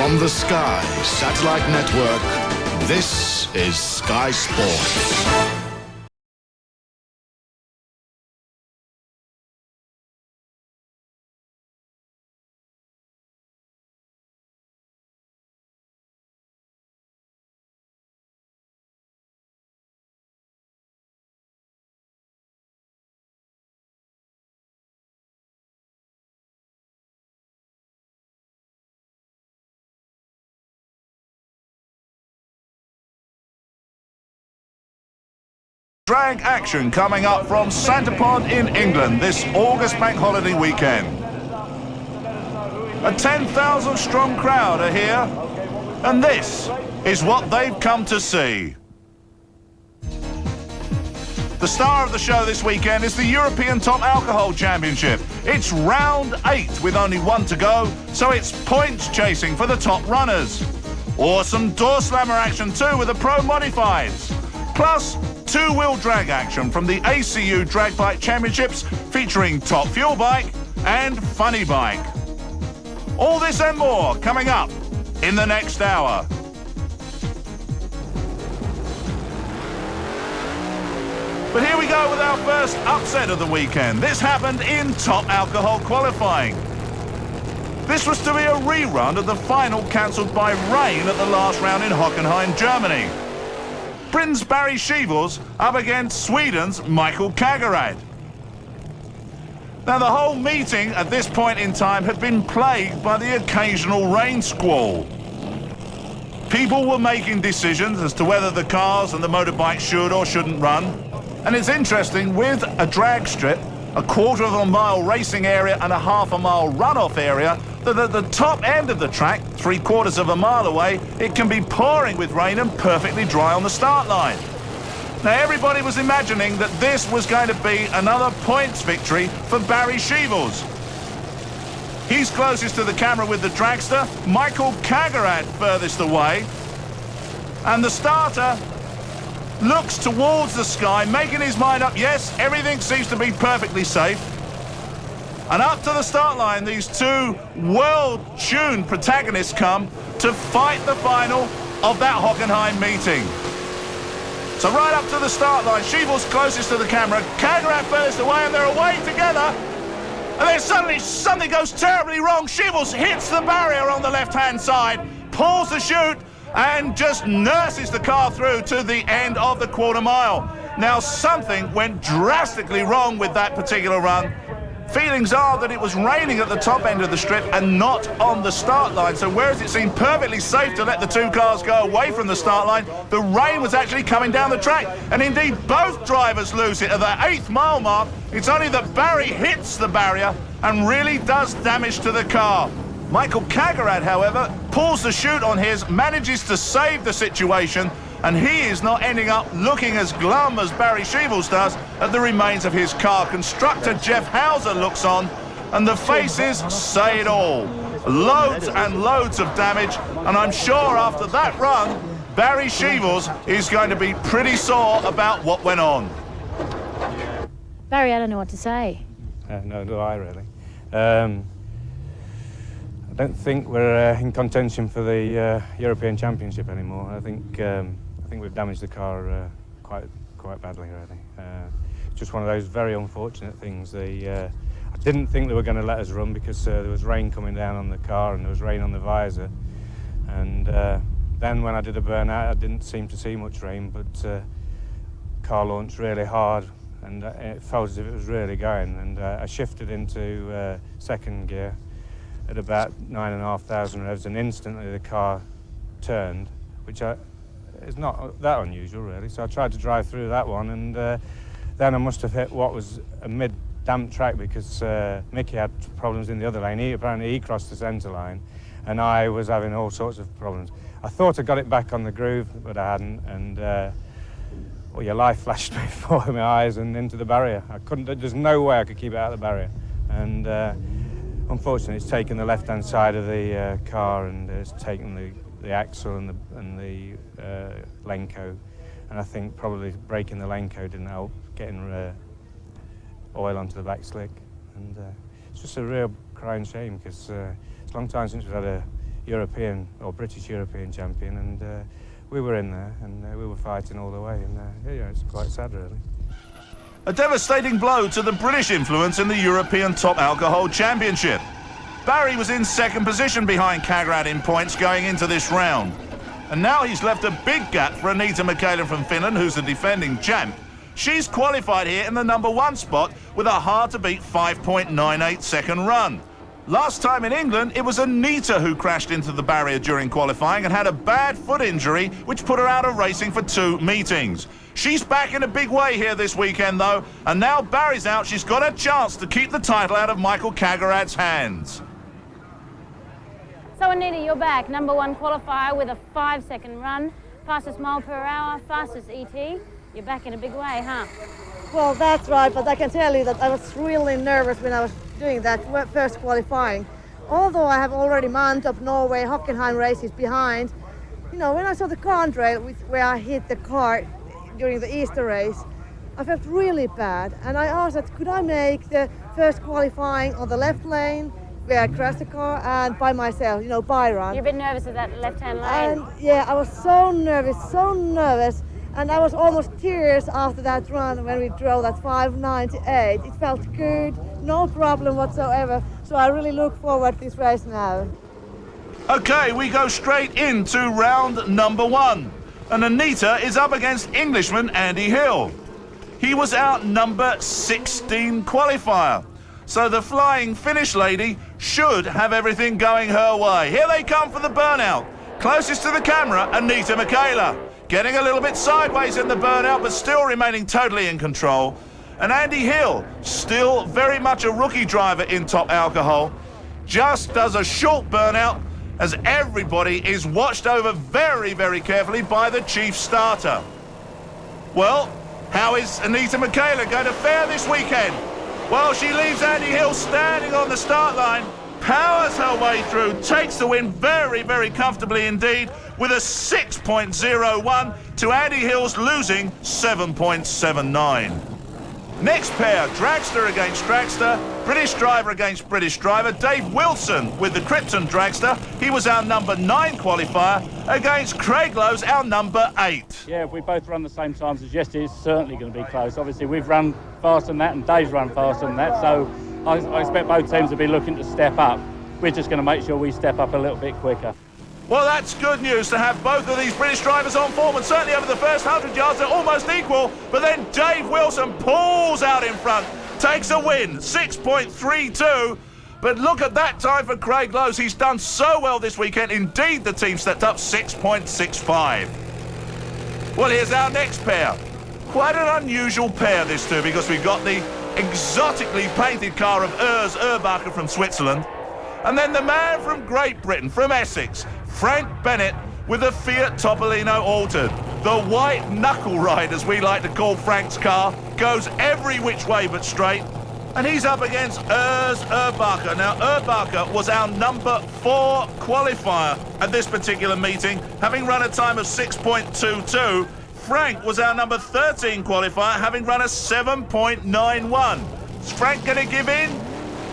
From the Sky Satellite Network, this is Sky Sports. Drag action coming up from Santa Pod in England this August bank holiday weekend. A 10,000 strong crowd are here, and this is what they've come to see. The star of the show this weekend is the European Top Alcohol Championship. It's round 8 with only one to go, so it's points chasing for the top runners. Awesome door slammer action too with the Pro Modifieds. Plus, two-wheel drag action from the ACU Drag Bike Championships featuring Top Fuel Bike and Funny Bike. All this and more coming up in the next hour. But here we go with our first upset of the weekend. This happened in Top Alcohol qualifying. This was to be a rerun of the final cancelled by rain at the last round in Hockenheim, Germany. Britain's Barry Sheevels up against Sweden's Michael Kagerad. Now, the whole meeting at this point in time had been plagued by the occasional rain squall. People were making decisions as to whether the cars and the motorbikes should or shouldn't run. And it's interesting, with a drag strip, a quarter of a mile racing area and a half a mile runoff area, that at the top end of the track, 3/4 of a mile away, it can be pouring with rain and perfectly dry on the start line. Now, everybody was imagining that this was going to be another points victory for Barry Sheevels. He's closest to the camera with the dragster, Michael Kagerad furthest away, and the starter looks towards the sky, making his mind up. Yes, everything seems to be perfectly safe. And up to the start line, these two world-tuned protagonists come to fight the final of that Hockenheim meeting. So right up to the start line, Sheevels closest to the camera, Kagerad furthest away, and they're away together. And then suddenly something goes terribly wrong. Sheevels hits the barrier on the left-hand side, pulls the chute, and just nurses the car through to the end of the quarter mile. Now, something went drastically wrong with that particular run. Feelings are that it was raining at the top end of the strip and not on the start line. So whereas it seemed perfectly safe to let the two cars go away from the start line, the rain was actually coming down the track. And indeed, both drivers lose it at the 8th mile mark. It's only that Barry hits the barrier and really does damage to the car. Michael Kagerad, however, pulls the chute on his, manages to save the situation, and he is not ending up looking as glum as Barry Sheevels does at the remains of his car. Constructor Jeff Hauser looks on, and the faces say it all. Loads and loads of damage, and I'm sure after that run, Barry Sheevels is going to be pretty sore about what went on. Barry, I don't know what to say. No, do I really. I don't think we're in contention for the European Championship anymore. I think we've damaged the car quite badly already. Just one of those very unfortunate things. I didn't think they were going to let us run because there was rain coming down on the car and there was rain on the visor. And then when I did a burnout, I didn't seem to see much rain, but car launched really hard and it felt as if it was really going. And I shifted into second gear at about 9,500 revs, and instantly the car turned, which is not that unusual really. So I tried to drive through that one, and then I must have hit what was a mid-damp track because Mickey had problems in the other lane. Apparently he crossed the centre line, and I was having all sorts of problems. I thought I got it back on the groove, but I hadn't, and well, your life flashed before my eyes and into the barrier. There's no way I could keep it out of the barrier, and unfortunately, it's taken the left-hand side of the car, and it's taken the axle and the Lenco, and I think probably breaking the Lenco didn't help getting oil onto the back slick, and it's just a real crying shame because it's a long time since we've had a European or British European champion, and we were in there and we were fighting all the way, and yeah, it's quite sad really. A devastating blow to the British influence in the European Top Alcohol Championship. Barry was in second position behind Kagrad in points going into this round. And now he's left a big gap for Anita Michaela from Finland, who's the defending champ. She's qualified here in the number 1 spot with a hard-to-beat 5.98 second run. Last time in England, it was Anita who crashed into the barrier during qualifying and had a bad foot injury, which put her out of racing for 2 meetings. She's back in a big way here this weekend, though, and now Barry's out, she's got a chance to keep the title out of Michael Kagrad's hands. So Anita, you're back, number 1 qualifier with a 5-second run, fastest mile per hour, fastest ET. You're back in a big way, huh? Well, that's right, but I can tell you that I was really nervous when I was doing that first qualifying. Although I have already Mantorp, Norway, Hockenheim races behind, you know, when I saw the contrail where I hit the car during the Easter race, I felt really bad. And I asked that, could I make the first qualifying on the left lane, where I crashed the car, and by myself, you know, by run. You're a bit nervous at that left-hand lane. And yeah, I was so nervous. And I was almost tears after that run when we drove that 5.98. It felt good, no problem whatsoever. So I really look forward to this race now. Okay, we go straight into round number 1. And Anita is up against Englishman Andy Hill. He was our number 16 qualifier. So the flying Finnish lady should have everything going her way. Here they come for the burnout. Closest to the camera, Anita Michaela. Getting a little bit sideways in the burnout, but still remaining totally in control. And Andy Hill, still very much a rookie driver in Top Alcohol, just does a short burnout as everybody is watched over very, very carefully by the chief starter. Well, how is Anita Michaela going to fare this weekend? Well, she leaves Andy Hill standing on the start line, powers her way through, takes the win very, very comfortably indeed, with a 6.01 to Andy Hill's losing 7.79. Next pair, Dragster against Dragster, British driver against British driver, Dave Wilson with the Krypton Dragster. He was our number 9 qualifier against Craig Lowe's, our number 8. Yeah, if we both run the same times as yesterday, it's certainly going to be close. Obviously, we've run faster than that and Dave's run faster than that, so I expect both teams to be looking to step up. We're just going to make sure we step up a little bit quicker. Well, that's good news to have both of these British drivers on form, and certainly over the first 100 yards, they're almost equal. But then Dave Wilson pulls out in front, takes a win, 6.32. But look at that time for Craig Lowe's. He's done so well this weekend. Indeed, the team stepped up 6.65. Well, here's our next pair. Quite an unusual pair, this two, because we've got the exotically painted car of Urs Urbacher from Switzerland, and then the man from Great Britain, from Essex, Frank Bennett, with a Fiat Topolino altered. The white knuckle ride, as we like to call Frank's car, goes every which way but straight, and he's up against Urs Urbacher. Now, Urbacher was our number 4 qualifier at this particular meeting, having run a time of 6.22. Frank was our number 13 qualifier, having run a 7.91. Is Frank going to give in?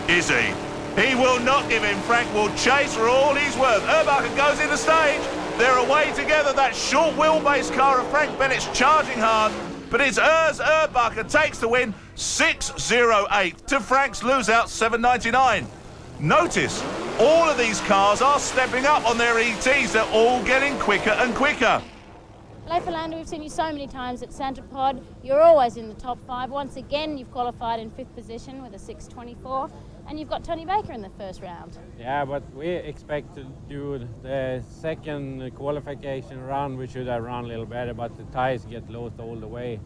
Is he? He will not give in. Frank will chase for all he's worth. Urbacher goes into stage. They're away together. That short wheelbase car of Frank Bennett's charging hard. But it's Urs Urbacher takes the win, 6.08 to Frank's lose-out, 7.99. Notice, all of these cars are stepping up on their ETs. They're all getting quicker and quicker. Leif Hollander, we've seen you so many times at Santa Pod. You're always in the top 5. Once again, you've qualified in 5th position with a 6.24. And you've got Tony Baker in the first round. Yeah, but we expect to do the second qualification run. We should have run a little better, but the tires get lost all the way.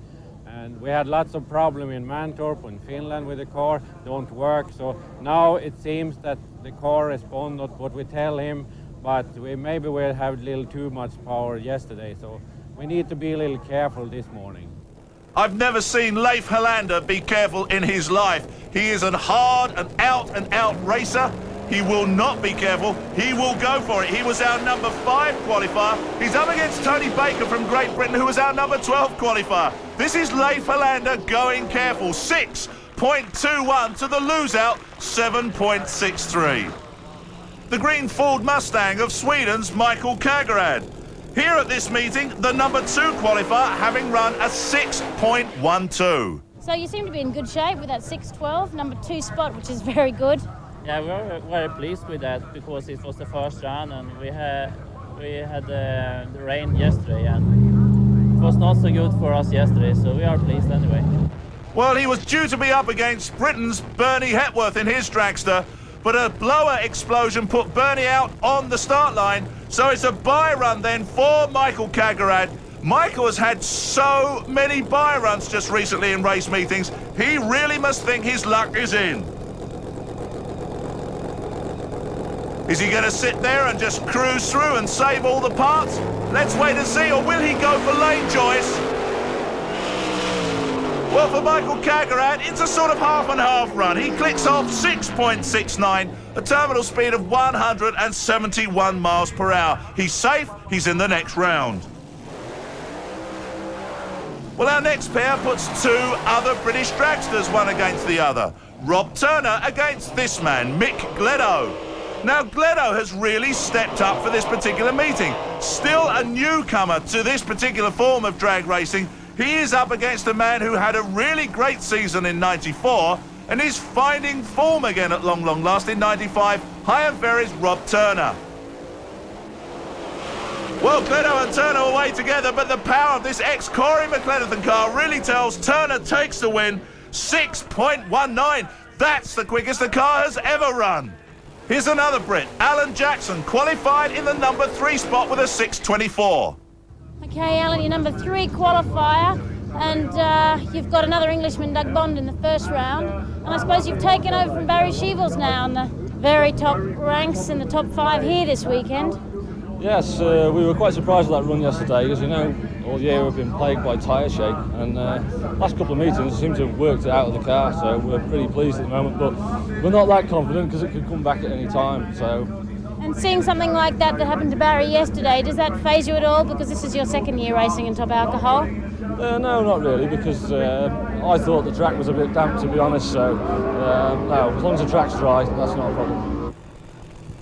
And we had lots of problem in Mantorp and Finland with the car, don't work. So now it seems that the car responds not what we tell him, but maybe we have a little too much power yesterday. So we need to be a little careful this morning. I've never seen Leif Hollander be careful in his life. He is a hard and out racer. He will not be careful. He will go for it. He was our number 5 qualifier. He's up against Tony Baker from Great Britain, who was our number 12 qualifier. This is Leif Hollander going careful. 6.21 to the lose-out, 7.63. the green Ford Mustang of Sweden's Michael Kagerad. Here at this meeting, the number 2 qualifier having run a 6.12. So you seem to be in good shape with that 6.12, number 2 spot, which is very good. Yeah, we were very pleased with that because it was the first run and we had the rain yesterday and it was not so good for us yesterday, so we are pleased anyway. Well, he was due to be up against Britain's Bernie Hepworth in his dragster, but a blower explosion put Bernie out on the start line, so it's a bye run then for Michael Kagerad. Michael has had so many bye runs just recently in race meetings, he really must think his luck is in. Is he going to sit there and just cruise through and save all the parts? Let's wait and see, or will he go for lane choice? Well, for Michael Kagerad, it's a sort of half and half run. He clicks off 6.69, a terminal speed of 171 miles per hour. He's safe, he's in the next round. Well, our next pair puts 2 other British dragsters, one against the other. Rob Turner against this man, Mick Gleadow. Now, Gleadow has really stepped up for this particular meeting. Still a newcomer to this particular form of drag racing, he is up against a man who had a really great season in '94 and is finding form again at long last in '95. Hi and Ferry's Rob Turner. Well, Gleadow and Turner away together, but the power of this ex-Corey McLennan car really tells Turner takes the win. 6.19. That's the quickest the car has ever run. Here's another Brit, Alan Jackson, qualified in the number 3 spot with a 6.24. Okay, Alan, your number 3 qualifier, and you've got another Englishman, Doug Bond, in the first round. And I suppose you've taken over from Barry Shevels now in the very top ranks in the top 5 here this weekend. Yes, we were quite surprised with that run yesterday, because, you know, all year we've been plagued by tyre shake, and last couple of meetings seem to have worked it out of the car, so we're pretty pleased at the moment, but we're not that confident because it could come back at any time. So. And seeing something like that happened to Barry yesterday, does that faze you at all, because this is your 2nd year racing in top alcohol? No, not really, because I thought the track was a bit damp, to be honest, so no, as long as the track's dry, that's not a problem.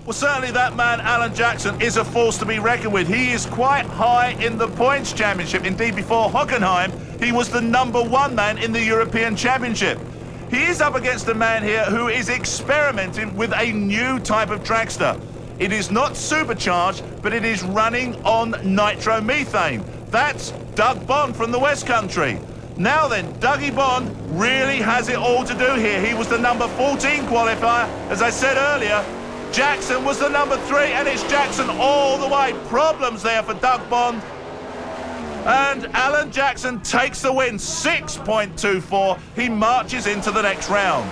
Well, certainly that man, Alan Jackson, is a force to be reckoned with. He is quite high in the points championship. Indeed, before Hockenheim, he was the number 1 man in the European Championship. He is up against a man here who is experimenting with a new type of dragster. It is not supercharged, but it is running on nitromethane. That's Doug Bond from the West Country. Now then, Dougie Bond really has it all to do here. He was the number 14 qualifier, as I said earlier. Jackson was the number 3, and it's Jackson all the way. Problems there for Doug Bond. And Alan Jackson takes the win, 6.24. He marches into the next round.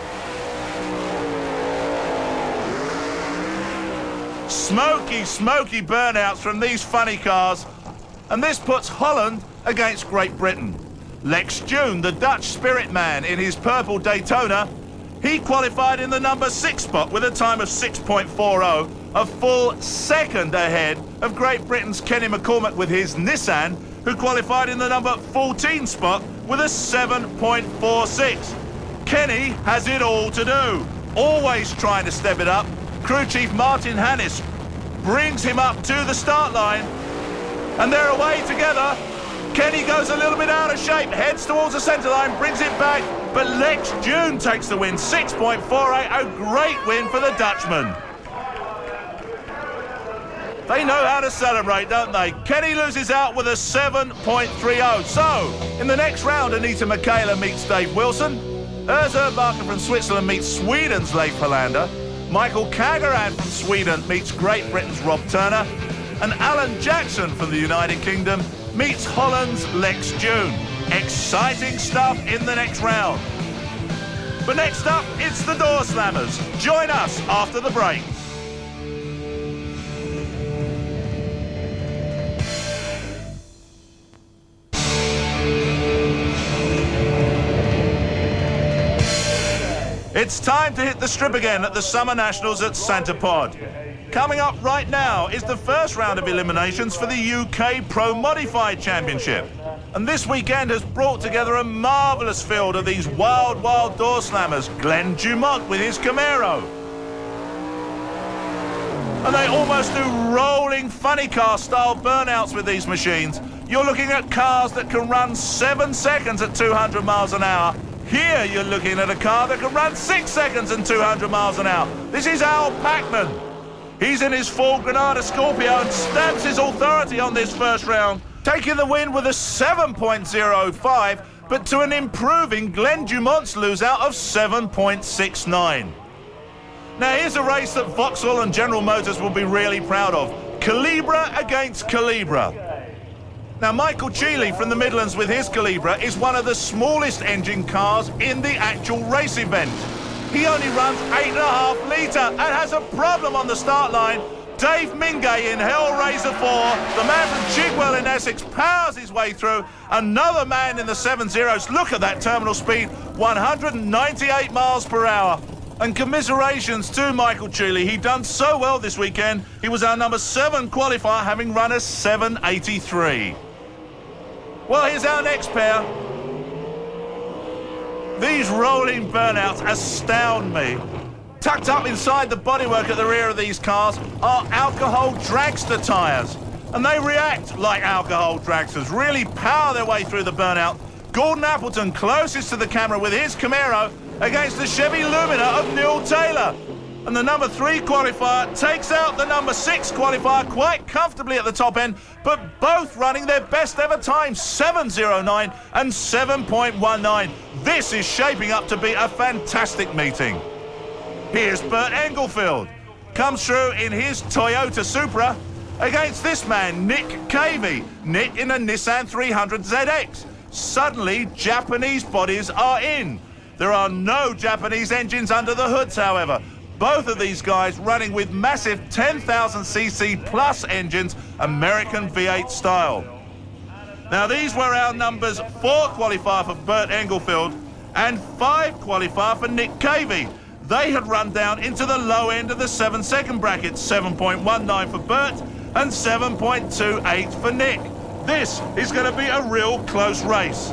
Smoky burnouts from these funny cars. And this puts Holland against Great Britain. Lex June, the Dutch spirit man in his purple Daytona, he qualified in the number 6 spot with a time of 6.40, a full 2nd ahead of Great Britain's Kenny McCormack with his Nissan, who qualified in the number 14 spot with a 7.46. Kenny has it all to do, always trying to step it up. Crew Chief Martin Hannis brings him up to the start line, and they're away together. Kenny goes a little bit out of shape, heads towards the centre line, brings it back, but Lex June takes the win, 6.48, a great win for the Dutchman. They know how to celebrate, don't they? Kenny loses out with a 7.30. So, in the next round, Anita Michaela meets Dave Wilson, Urs Barker from Switzerland meets Sweden's Leif Hollander, Michael Kagerad from Sweden meets Great Britain's Rob Turner, and Alan Jackson from the United Kingdom meets Holland's Lex June. Exciting stuff in the next round. But next up, it's the Door Slammers. Join us after the break. It's time to hit the strip again at the Summer Nationals at Santa Pod. Coming up right now is the first round of eliminations for the UK Pro Modified Championship. And this weekend has brought together a marvellous field of these wild door slammers. Glenn Dumont with his Camaro. And they almost do rolling funny car style burnouts with these machines. You're looking at cars that can run 7 seconds at 200 miles an hour. Here you're looking at a car that can run 6 seconds and 200 miles an hour. This is Al Pacman. He's in his Ford Granada Scorpio and stamps his authority on this first round, taking the win with a 7.05, but to an improving Glenn Dumont's lose-out of 7.69. Now here's a race that Vauxhall and General Motors will be really proud of. Calibra against Calibra. Now Michael Cheeley from the Midlands with his Calibra is one of the smallest engine cars in the actual race event. He only runs 8.5 litre and has a problem on the start line. Dave Mingay in Hellraiser 4, the man from Chigwell in Essex, powers his way through. Another man in the 7.0s. Look at that terminal speed, 198 miles per hour. And commiserations to Michael Cheeley. He done so well this weekend. He was our number 7 qualifier, having run a 7.83. Well, here's our next pair. These rolling burnouts astound me. Tucked up inside the bodywork at the rear of these cars are alcohol dragster tyres. And they react like alcohol dragsters, really power their way through the burnout. Gordon Appleton closest to the camera with his Camaro against the Chevy Lumina of Neil Taylor. And the number 3 qualifier takes out the number 6 qualifier quite comfortably at the top end, but both running their best ever times, 7.09 and 7.19. This is shaping up to be a fantastic meeting. Here's Bert Englefield. Comes through in his Toyota Supra against this man, Nick Cavey. Nick in a Nissan 300 ZX. Suddenly, Japanese bodies are in. There are no Japanese engines under the hoods, however. Both of these guys running with massive 10,000cc plus engines, American V8 style. Now these were our numbers 4 qualifier for Bert Englefield and 5 qualifier for Nick Cavey. They had run down into the low end of the 7-second bracket, 7.19 for Bert and 7.28 for Nick. This is going to be a real close race.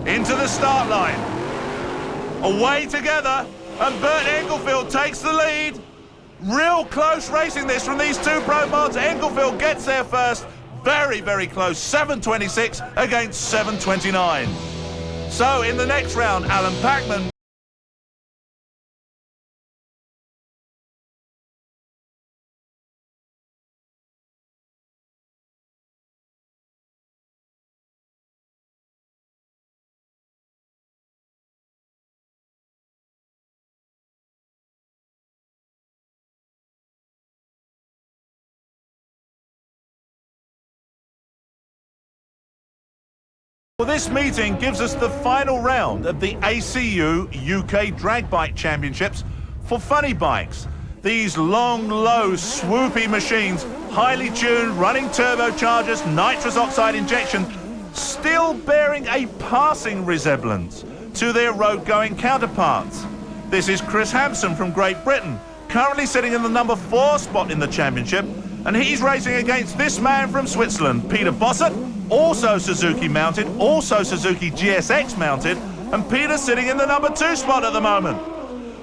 Into the start line. Away together. And Bert Englefield takes the lead. Real close racing this from these 2 pro mods. Englefield gets there first. Very, very close. 7.26 against 7.29. So in the next round, Alan Pacman. Well, this meeting gives us the final round of the ACU UK Drag Bike Championships for funny bikes. These long, low, swoopy machines, highly tuned, running turbochargers, nitrous oxide injection, still bearing a passing resemblance to their road-going counterparts. This is Chris Hampson from Great Britain, currently sitting in the number 4 spot in the championship, and he's racing against this man from Switzerland, Peter Bossert, also Suzuki mounted, also Suzuki GSX mounted, and Peter sitting in the number 2 spot at the moment.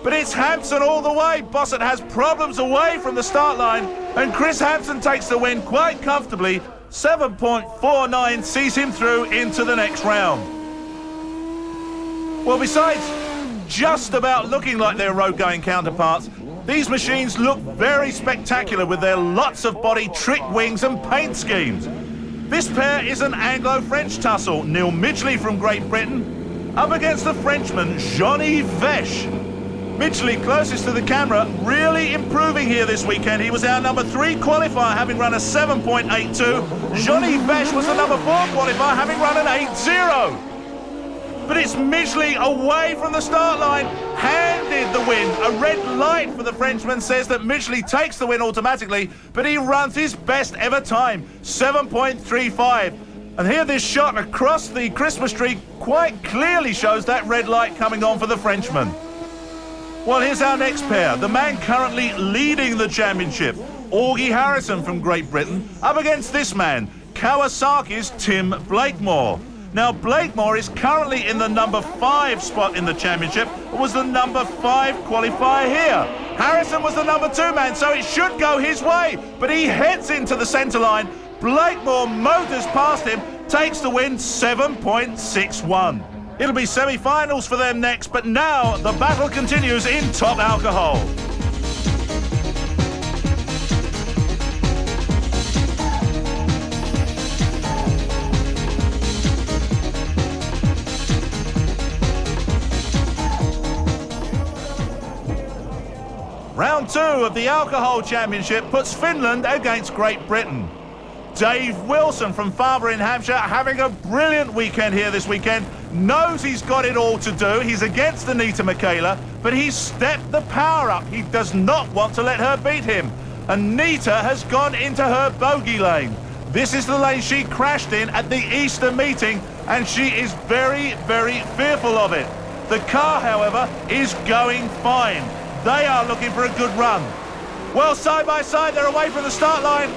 But it's Hampson all the way. Bossert has problems away from the start line, and Chris Hampson takes the win quite comfortably. 7.49 sees him through into the next round. Well, besides just about looking like their road-going counterparts, these machines look very spectacular with their lots of body, trick wings and paint schemes. This pair is an Anglo-French tussle. Neil Midgley from Great Britain up against the Frenchman Johnny Veche. Midgley closest to the camera, really improving here this weekend. He was our number 3 qualifier, having run a 7.82. Johnny Veche was the number 4 qualifier, having run an 8.0. But it's Midgley away from the start line, handed the win. A red light for the Frenchman says that Midgley takes the win automatically, but he runs his best ever time, 7.35. And here this shot across the Christmas tree quite clearly shows that red light coming on for the Frenchman. Well, here's our next pair. The man currently leading the championship, Augie Harrison from Great Britain, up against this man, Kawasaki's Tim Blakemore. Now, Blakemore is currently in the number 5 spot in the championship, and was the number 5 qualifier here. Harrison was the number 2 man, so it should go his way, but he heads into the centre line. Blakemore motors past him, takes the win, 7.61. It'll be semi-finals for them next, but now the battle continues in top alcohol. Round 2 of the Alcohol Championship puts Finland against Great Britain. Dave Wilson from Farber in Hampshire having a brilliant weekend here this weekend. Knows he's got it all to do. He's against Anita Michaela, but he's stepped the power up. He does not want to let her beat him. Anita has gone into her bogey lane. This is the lane she crashed in at the Easter meeting, and she is very, very fearful of it. The car, however, is going fine. They are looking for a good run. Well, side by side, they're away from the start line.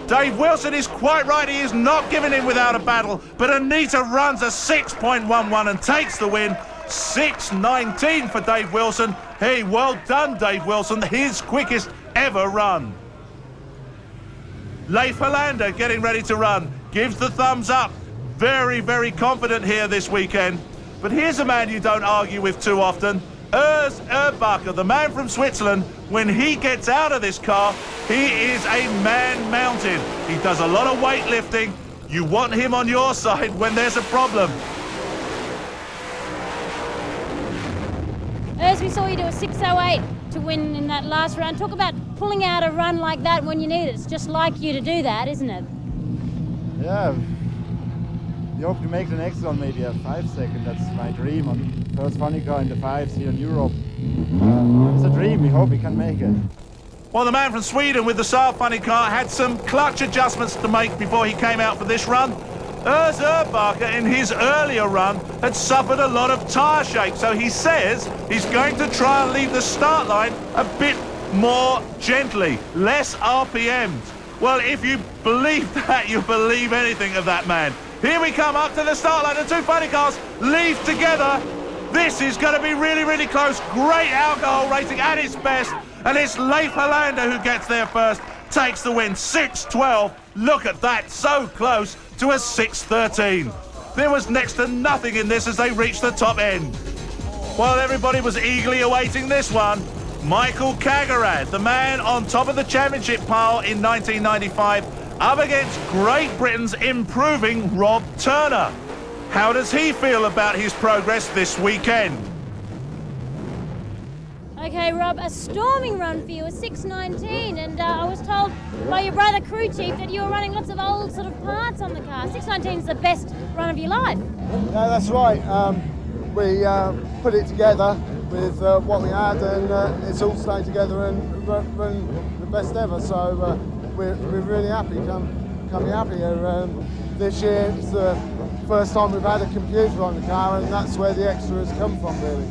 Dave Wilson is quite right. He is not giving in without a battle. But Anita runs a 6.11 and takes the win. 6.19 for Dave Wilson. Hey, well done, Dave Wilson. His quickest ever run. Leif Helander getting ready to run. Gives the thumbs up. Very, very confident here this weekend. But here's a man you don't argue with too often. Urs Erbacher, the man from Switzerland. When he gets out of this car, he is a man mounted. He does a lot of weightlifting. You want him on your side when there's a problem. Urs, we saw you do a 6.08 to win in that last round. Talk about pulling out a run like that when you need it. It's just like you to do that, isn't it? Yeah. We hope to make the next one maybe at 5 seconds. That's my dream. On first funny car in the 5s here in Europe. It's a dream. We hope we can make it. Well, the man from Sweden with the Saab funny car had some clutch adjustments to make before he came out for this run. Urs Erbacher in his earlier run had suffered a lot of tyre shake, so he says he's going to try and leave the start line a bit more gently, less RPMs. Well, if you believe that, you believe anything of that man. Here we come up to the start line. The two funny cars leave together. This is going to be really, really close. Great alcohol racing at its best. And it's Leif Helander who gets there first. Takes the win, 6.12. Look at that, so close to a 6.13. There was next to nothing in this as they reached the top end. While everybody was eagerly awaiting this one, Michael Kagarad, the man on top of the championship pile in 1995, up against Great Britain's improving Rob Turner. How does he feel about his progress this weekend? Okay, Rob, a storming run for you, a 6.19, and I was told by your brother crew chief that you were running lots of old sort of parts on the car. 6.19 is the best run of your life. Yeah, that's right. We put it together with what we had, and it's all stayed together and run the best ever. So we're really happy coming up here. This year it's the first time we've had a computer on the car, and that's where the extra has come from, really.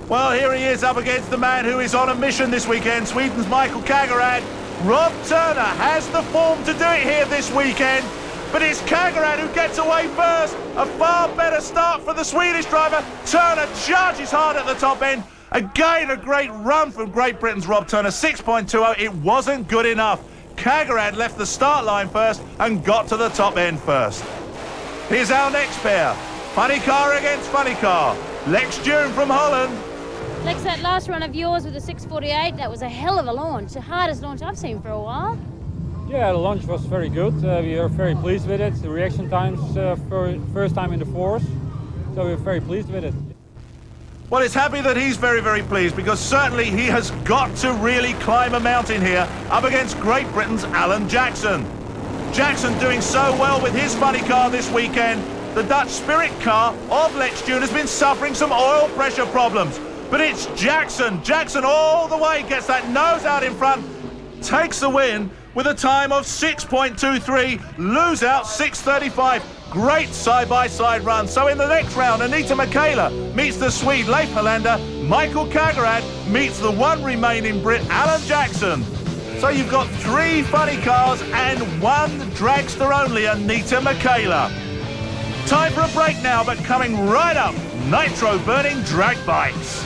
Well, here he is up against the man who is on a mission this weekend, Sweden's Michael Kagarad. Rob Turner has the form to do it here this weekend, but it's Kagarad who gets away first. A far better start for the Swedish driver. Turner charges hard at the top end. Again, a great run from Great Britain's Rob Turner, 6.20. It wasn't good enough. Kagarad left the start line first and got to the top end first. Here's our next pair. Funny car against funny car. Lex Dune from Holland. Lex, that last run of yours with the 6.48, that was a hell of a launch, the hardest launch I've seen for a while. Yeah, the launch was very good. We are very pleased with it. The reaction times for first time in the fours, so we're very pleased with it. Well, it's happy that he's very, very pleased, because certainly he has got to really climb a mountain here up against Great Britain's Alan Jackson. Jackson doing so well with his funny car this weekend. The Dutch Spirit car of Lex Dune has been suffering some oil pressure problems. But it's Jackson. Jackson all the way gets that nose out in front, takes the win with a time of 6.23, lose out 6.35. Great side-by-side run. So in the next round, Anita Michaela meets the Swede Leif Helander. Michael Kagarad meets the one remaining Brit, Alan Jackson. So you've got 3 funny cars and 1 dragster only, Anita Michaela. Time for a break now, but coming right up, nitro-burning drag bikes.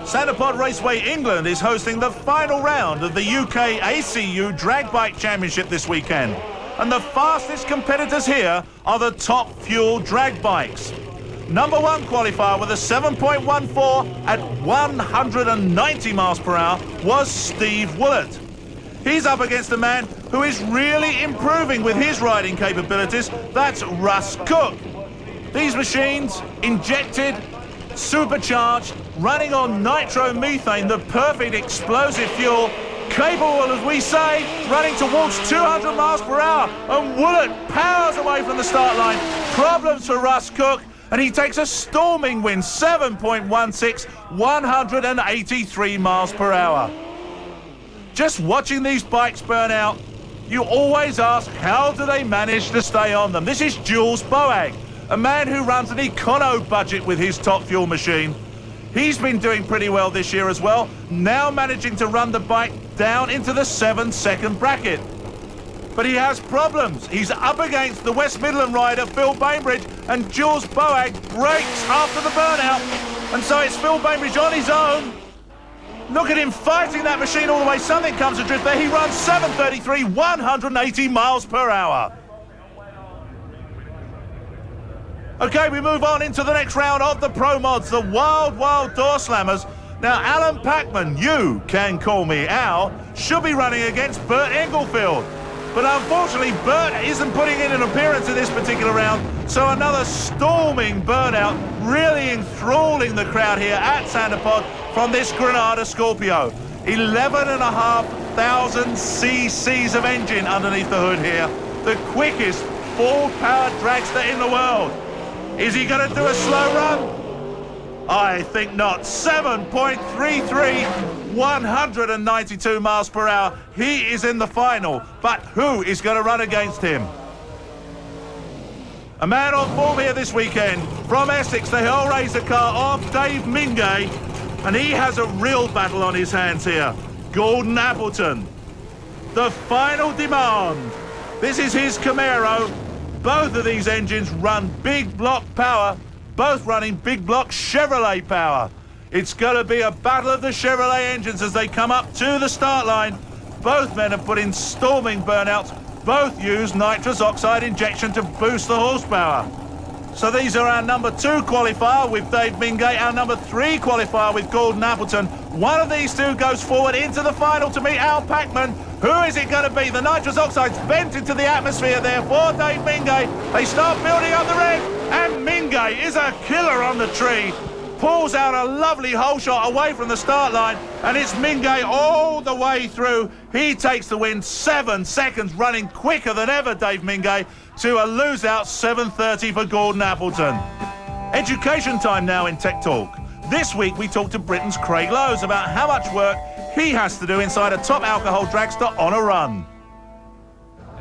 Santipod Raceway England is hosting the final round of the UK ACU Drag Bike Championship this weekend. And the fastest competitors here are the Top Fuel drag bikes. Number 1 qualifier with a 7.14 at 190 miles per hour was Steve Woolett. He's up against a man who is really improving with his riding capabilities. That's Russ Cook. These machines, injected, supercharged, running on nitromethane, the perfect explosive fuel, capable, as we say, running towards 200 miles per hour. And Woolett powers away from the start line. Problems for Russ Cook, and he takes a storming win, 7.16, 183 miles per hour. Just watching these bikes burn out, you always ask, how do they manage to stay on them? This is Jules Boag, a man who runs an econo budget with his Top Fuel machine. He's been doing pretty well this year as well, now managing to run the bike down into the 7-second bracket. But he has problems. He's up against the West Midland rider, Phil Bainbridge, and Jules Boag breaks after the burnout. And so it's Phil Bainbridge on his own. Look at him fighting that machine all the way. Something comes adrift there. He runs 7:33, 180 miles per hour. Okay, we move on into the next round of the Pro Mods, the Wild Wild Door Slammers. Now, Alan Packman, you can call me Al, should be running against Bert Englefield. But unfortunately, Bert isn't putting in an appearance in this particular round, so another storming burnout, really enthralling the crowd here at Santipod from this Granada Scorpio. 11,500 cc's of engine underneath the hood here. The quickest full-powered dragster in the world. Is he going to do a slow run? I think not. 7.33, 192 miles per hour. He is in the final, but who is going to run against him? A man on form here this weekend. From Essex, the Hellraiser car of Dave Mingay, and he has a real battle on his hands here. Gordon Appleton. The final demand. This is his Camaro. Both of these engines run big block power, both running big block Chevrolet power. It's going to be a battle of the Chevrolet engines as they come up to the start line. Both men have put in storming burnouts. Both use nitrous oxide injection to boost the horsepower. So these are our number 2 qualifier with Dave Mingay, our number 3 qualifier with Gordon Appleton. One of these two goes forward into the final to meet Al Packman. Who is it going to be? The nitrous oxide's bent into the atmosphere there for Dave Mingay. They start building up the red, and Mingay is a killer on the tree. Pulls out a lovely hole shot away from the start line, and it's Mingay all the way through. He takes the win, 7 seconds, running quicker than ever, Dave Mingay, to a lose-out 7:30 for Gordon Appleton. Education time now in Tech Talk. This week we talked to Britain's Craig Lowes about how much work he has to do inside a top alcohol dragster on a run.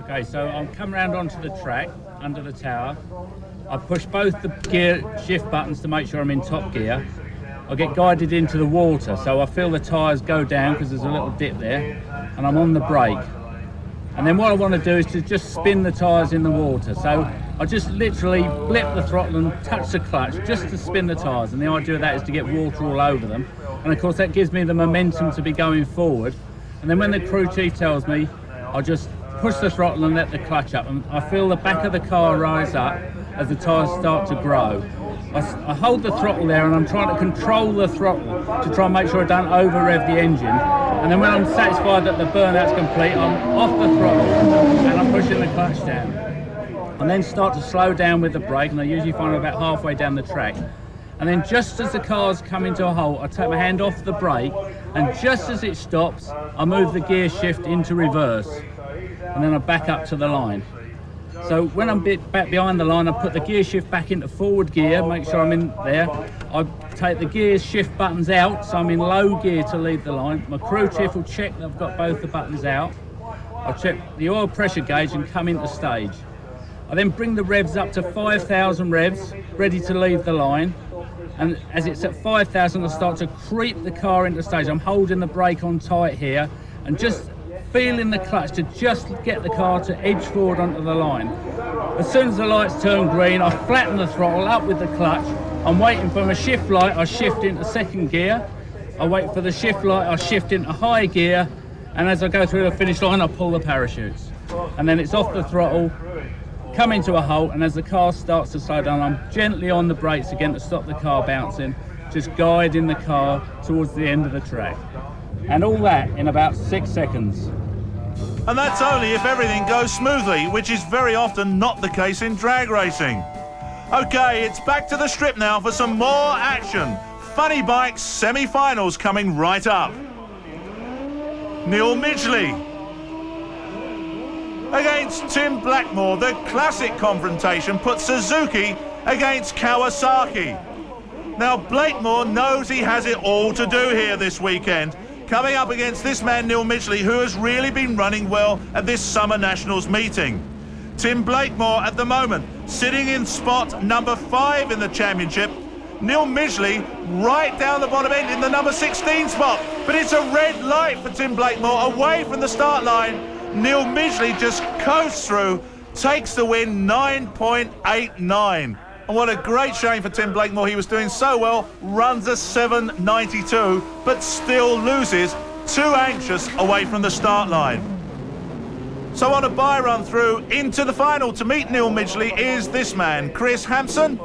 Okay, so I'll come round onto the track, under the tower. I push both the gear shift buttons to make sure I'm in top gear. I get guided into the water, so I feel the tyres go down because there's a little dip there, and I'm on the brake. And then what I want to do is to just spin the tyres in the water. So I just literally blip the throttle and touch the clutch just to spin the tyres. And the idea of that is to get water all over them. And of course that gives me the momentum to be going forward. And then when the crew chief tells me, I just push the throttle and let the clutch up. And I feel the back of the car rise up as the tyres start to grow. I hold the throttle there and I'm trying to control the throttle to try and make sure I don't over rev the engine. And then when I'm satisfied that the burnout's complete, I'm off the throttle and I'm pushing the clutch down. And then start to slow down with the brake, and I usually find I'm about halfway down the track. And then just as the car's come into a halt, I take my hand off the brake, and just as it stops, I move the gear shift into reverse. And then I back up to the line. So when I'm back behind the line, I put the gear shift back into forward gear, make sure I'm in there. I take the gear shift buttons out, so I'm in low gear to lead the line. My crew chief will check that I've got both the buttons out. I'll check the oil pressure gauge and come into stage. I then bring the revs up to 5,000 revs, ready to leave the line. And as it's at 5,000, I start to creep the car into stage. I'm holding the brake on tight here and just feeling the clutch to just get the car to edge forward onto the line. As soon as the lights turn green, I flatten the throttle up with the clutch. I'm waiting for my shift light, I shift into second gear. I wait for the shift light, I shift into high gear. And as I go through the finish line, I pull the parachutes. And then it's off the throttle, come into a halt, and as the car starts to slow down, I'm gently on the brakes again to stop the car bouncing, just guiding the car towards the end of the track. And all that in about 6 seconds. And that's only if everything goes smoothly, which is very often not the case in drag racing. Okay, it's back to the strip now for some more action. Funny Bikes semi-finals coming right up. Neil Midgley against Tim Blackmore. The classic confrontation puts Suzuki against Kawasaki. Now Blackmore knows he has it all to do here this weekend, coming up against this man Neil Midgley, who has really been running well at this Summer Nationals meeting. Tim Blackmore at the moment sitting in spot number 5 in the championship. Neil Midgley right down the bottom end in the number 16 spot. But it's a red light for Tim Blackmore away from the start line. Neil Midgley just coasts through, takes the win, 9.89. And what a great shame for Tim Blackmore. He was doing so well, runs a 7.92, but still loses, too anxious away from the start line. So on a bye run through into the final to meet Neil Midgley is this man, Chris Hampson.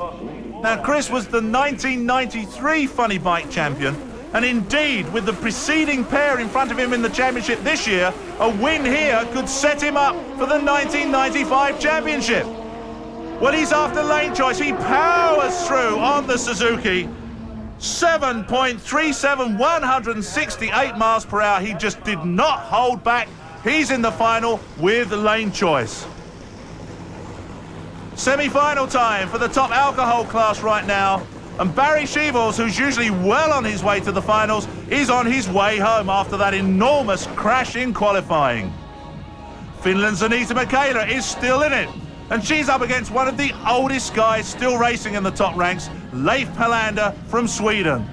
Now Chris was the 1993 Funny Bike champion, and indeed with the preceding pair in front of him in the championship this year, a win here could set him up for the 1995 championship. Well, he's after lane choice. He powers through on the Suzuki. 7.37, 168 miles per hour. He just did not hold back. He's in the final with lane choice. Semi-final time for the top alcohol class right now. And Barry Sheevels, who's usually well on his way to the finals, is on his way home after that enormous crash in qualifying. Finland's Anita Michaela is still in it. And she's up against one of the oldest guys still racing in the top ranks, Leif Helander from Sweden.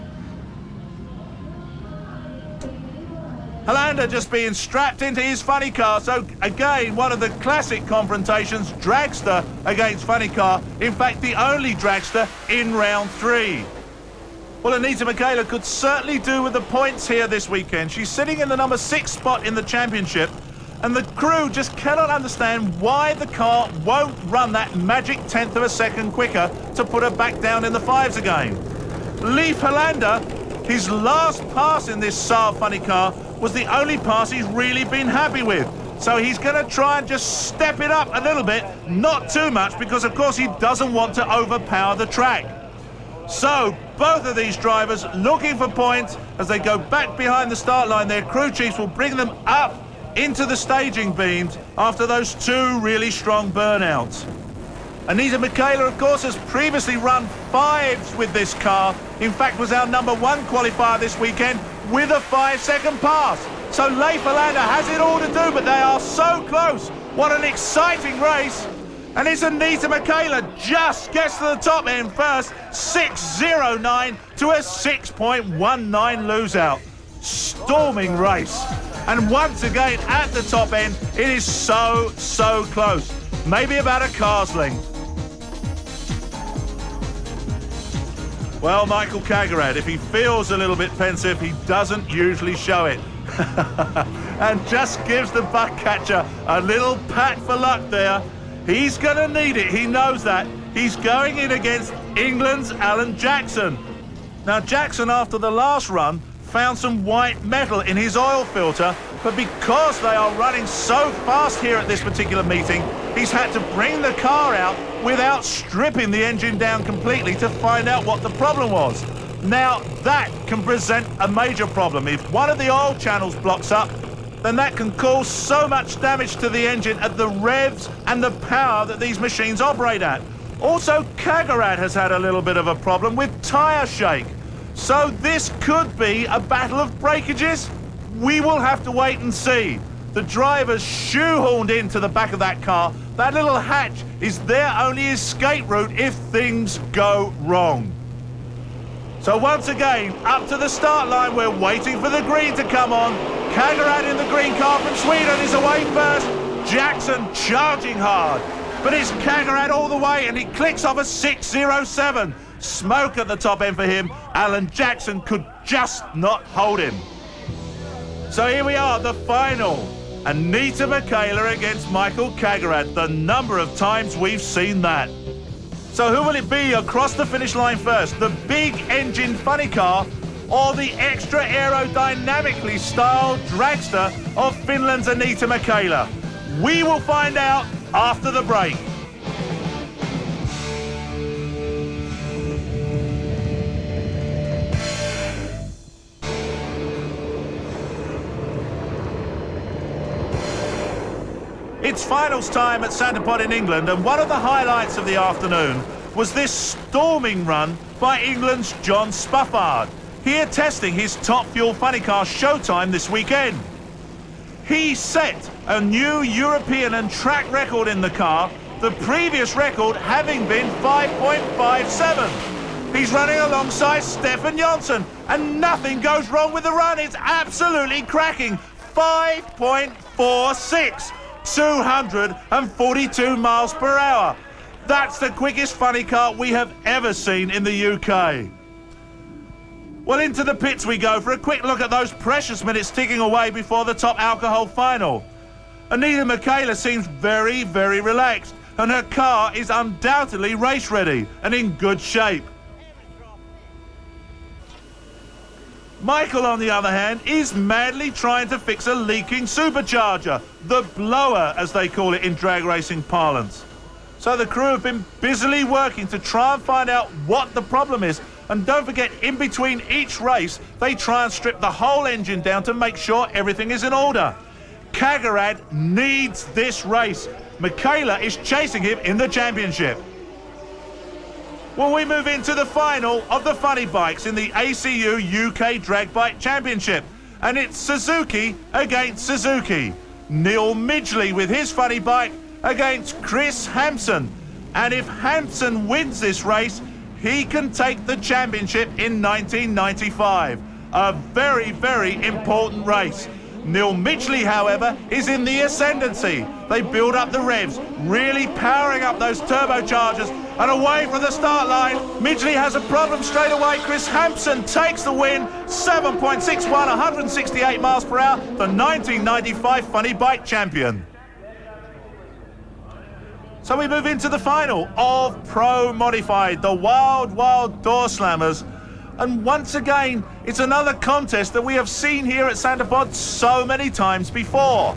Helander just being strapped into his funny car, so again, one of the classic confrontations, dragster against funny car, in fact the only dragster in round 3. Well, Anita Michaela could certainly do with the points here this weekend. She's sitting in the number 6 spot in the championship, and the crew just cannot understand why the car won't run that magic 1/10 of a second quicker to put her back down in the 5s again. Leif Helander, his last pass in this Saab funny car was the only pass he's really been happy with. So he's going to try and just step it up a little bit, not too much, because of course he doesn't want to overpower the track. So both of these drivers looking for points as they go back behind the start line. Their crew chiefs will bring them up into the staging beams after those 2 really strong burnouts. Anita Michaela, of course, has previously run 5s with this car. In fact, was our number 1 qualifier this weekend with a 5-second pass. So Leif Helander has it all to do, but they are so close. What an exciting race. And it's Anita Michaela just gets to the top end first, 6.09 to a 6.19 lose-out. Storming race. And once again, at the top end, it is so close. Maybe about a car's length. Well, Michael Kagarad, if he feels a little bit pensive, he doesn't usually show it. And just gives the buck catcher a little pat for luck there. He's going to need it, he knows that. He's going in against England's Alan Jackson. Now, Jackson, after the last run, found some white metal in his oil filter, but because they are running so fast here at this particular meeting, he's had to bring the car out without stripping the engine down completely to find out what the problem was. Now, that can present a major problem. If one of the oil channels blocks up, then that can cause so much damage to the engine at the revs and the power that these machines operate at. Also, Kagarad has had a little bit of a problem with tyre shake. So this could be a battle of breakages. We will have to wait and see. The driver's shoehorned into the back of that car. That little hatch is their only escape route if things go wrong. So once again, up to the start line, we're waiting for the green to come on. Kägerad in the green car from Sweden is away first. Jackson charging hard. But it's Kägerad all the way, and he clicks off a 6.07. Smoke at the top end for him. Alan Jackson could just not hold him. So here we are, the final. Anita Michaela against Michael Kägerad. The number of times we've seen that. So who will it be across the finish line first? The big engine funny car or the extra aerodynamically styled dragster of Finland's Anita Michaela? We will find out after the break. It's finals time at Santa Pod in England, and one of the highlights of the afternoon was this storming run by England's John Spuffard, here testing his Top Fuel funny car Showtime this weekend. He set a new European and track record in the car, the previous record having been 5.57. He's running alongside Stefan Johansson, and nothing goes wrong with the run. It's absolutely cracking. 5.46. 242 miles per hour. That's the quickest funny car we have ever seen in the UK. Well, into the pits we go for a quick look at those precious minutes ticking away before the top alcohol final. Anita Michaela seems very, very relaxed, and her car is undoubtedly race ready and in good shape. Michael, on the other hand, is madly trying to fix a leaking supercharger, the blower, as they call it in drag racing parlance. So the crew have been busily working to try and find out what the problem is. And don't forget, in between each race, they try and strip the whole engine down to make sure everything is in order. Kägerad needs this race. Michaela is chasing him in the championship. Well, we move into the final of the funny bikes in the ACU UK Drag Bike Championship. And it's Suzuki against Suzuki. Neil Midgley with his funny bike against Chris Hampson. And if Hampson wins this race, he can take the championship in 1995. A very, very important race. Neil Midgley, however, is in the ascendancy. They build up the revs, really powering up those turbochargers, and away from the start line, Midgley has a problem straight away. Chris Hampson takes the win, 7.61, 168 miles per hour, the 1995 funny bike champion. So we move into the final of Pro Modified, the Wild Wild Door Slammers. And once again, it's another contest that we have seen here at Santa Pod so many times before.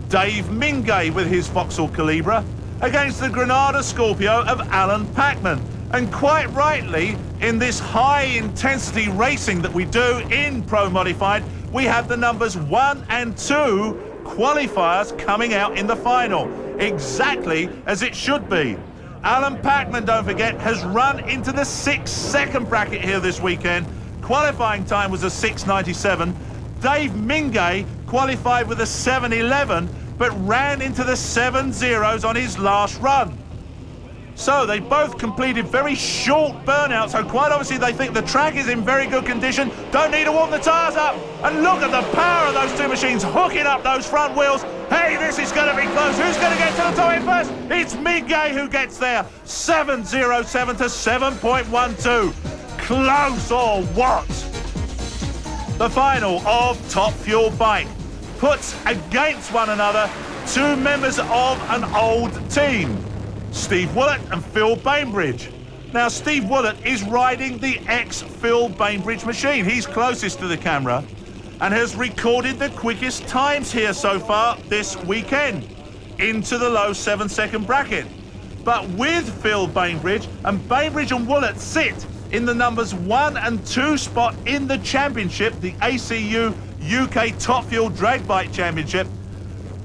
Dave Mingay with his Vauxhall Calibra against the Granada Scorpio of Alan Packman. And quite rightly, in this high-intensity racing that we do in Pro Modified, we have the numbers 1 and 2 qualifiers coming out in the final, exactly as it should be. Alan Packman, don't forget, has run into the 6-second bracket here this weekend. Qualifying time was a 6.97. Dave Mingay qualified with a 7.11, but ran into the 7.0s on his last run. So they both completed very short burnouts, so quite obviously they think the track is in very good condition, don't need to warm the tyres up. And look at the power of those two machines hooking up those front wheels. Hey, this is going to be close. Who's going to get to the top end first? It's Mingay who gets there. 7.07 to 7.12. Close or what? The final of Top Fuel Bike puts against one another two members of an old team, Steve Willett and Phil Bainbridge. Now, Steve Willett is riding the ex-Phil Bainbridge machine. He's closest to the camera and has recorded the quickest times here so far this weekend, into the low 7-second bracket. But with Phil Bainbridge, and Bainbridge and Willett sit in the numbers 1 and 2 spot in the championship, the ACU UK Top Fuel Drag Bike Championship,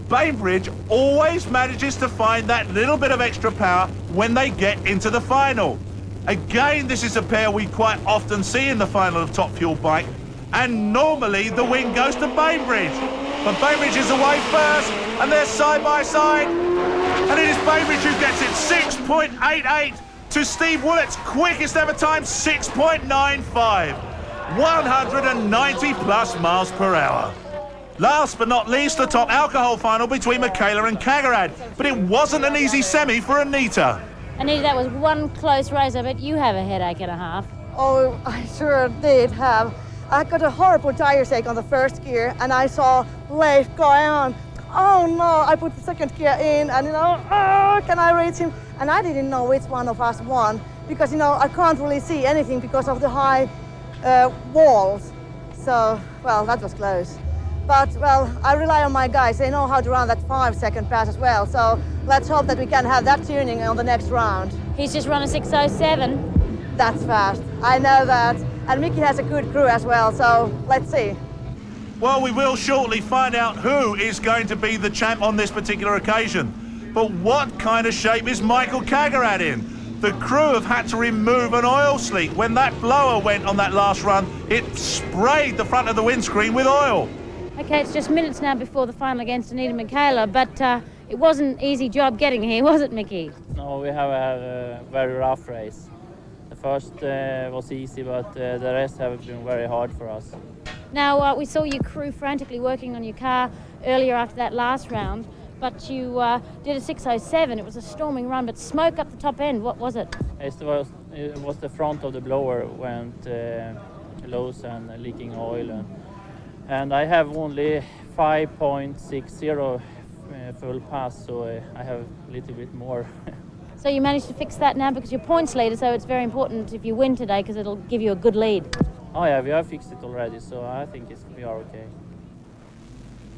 Bainbridge always manages to find that little bit of extra power when they get into the final. Again, this is a pair we quite often see in the final of Top Fuel Bike, and normally the win goes to Bainbridge. But Bainbridge is away first, and they're side by side. And it is Bainbridge who gets it, 6.88 to Steve Woolett's quickest ever time, 6.95. 190 plus miles per hour. Last but not least, the top alcohol final between Michaela and Kagerad. But it wasn't an easy semi for Anita. Anita, that was one close race. I bet you have a headache and a half. Oh, I sure did have. I got a horrible tire shake on the first gear, and I saw Leif going on. Oh no, I put the second gear in, and can I reach him? And I didn't know which one of us won, because I can't really see anything because of the high walls. So, well, that was close. But, well, I rely on my guys. They know how to run that 5-second pass as well. So let's hope that we can have that tuning on the next round. He's just run a 6:07. That's fast. I know that. And Mickey has a good crew as well, so let's see. Well, we will shortly find out who is going to be the champ on this particular occasion. But what kind of shape is Michael Kagerad in? The crew have had to remove an oil slick. When that blower went on that last run, it sprayed the front of the windscreen with oil. Okay, it's just minutes now before the final against Anita Michaela, but it wasn't an easy job getting here, was it, Mickey? No, we have a very rough race. The first was easy, but the rest have been very hard for us. Now, we saw your crew frantically working on your car earlier after that last round, but you did a 6:07. It was a storming run, but smoke up the top end. What was it? It was the front of the blower went loose and leaking oil. And I have only 5.60 full pass, so I have a little bit more. So you managed to fix that now because you're points leader, so it's very important if you win today because it'll give you a good lead. Oh yeah, we have fixed it already, so I think we are okay.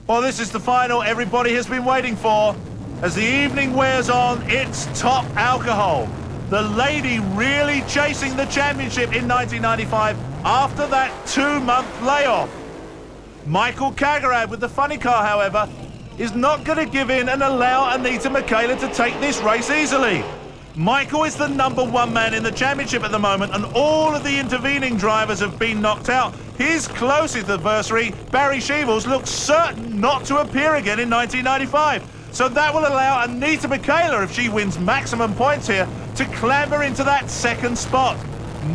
Well, this is the final everybody has been waiting for. As the evening wears on, it's top alcohol. The lady really chasing the championship in 1995 after that 2-month layoff. Michael Kagerad with the funny car, however, is not going to give in and allow Anita Michaela to take this race easily. Michael is the #1 man in the championship at the moment, and all of the intervening drivers have been knocked out. His closest adversary, Barry Sheevels, looks certain not to appear again in 1995. So that will allow Anita Michaela, if she wins maximum points here, to clamber into that second spot.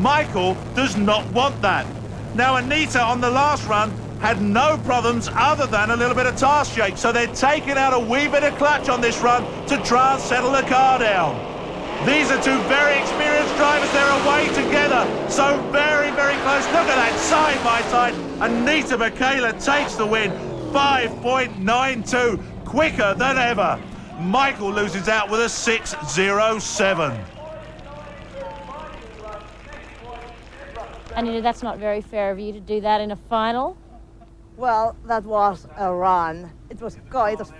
Michael does not want that. Now, Anita on the last run had no problems other than a little bit of tire shake, so they're taking out a wee bit of clutch on this run to try and settle the car down. These are two very experienced drivers. They're away together, so very, very close. Look at that, side by side. Anita Michaela takes the win, 5.92, quicker than ever. Michael loses out with a 6.07. Anita, that's not very fair of you to do that in a final. Well, that was a run. It was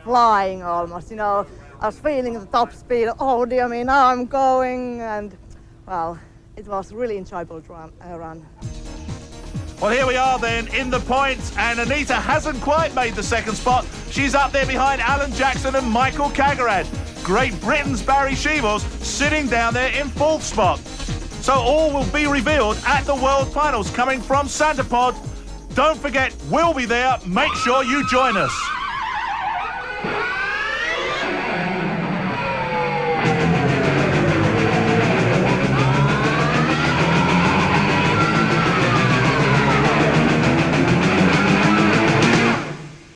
flying almost, I was feeling the top speed. Oh dear me, now I'm going, and well, it was really enjoyable run. Well, here we are then in the points, and Anita hasn't quite made the second spot. She's up there behind Alan Jackson and Michael Kagerad. Great Britain's Barry Sheevels sitting down there in 4th spot. So all will be revealed at the World Finals coming from Santa Pod. Don't forget, we'll be there. Make sure you join us.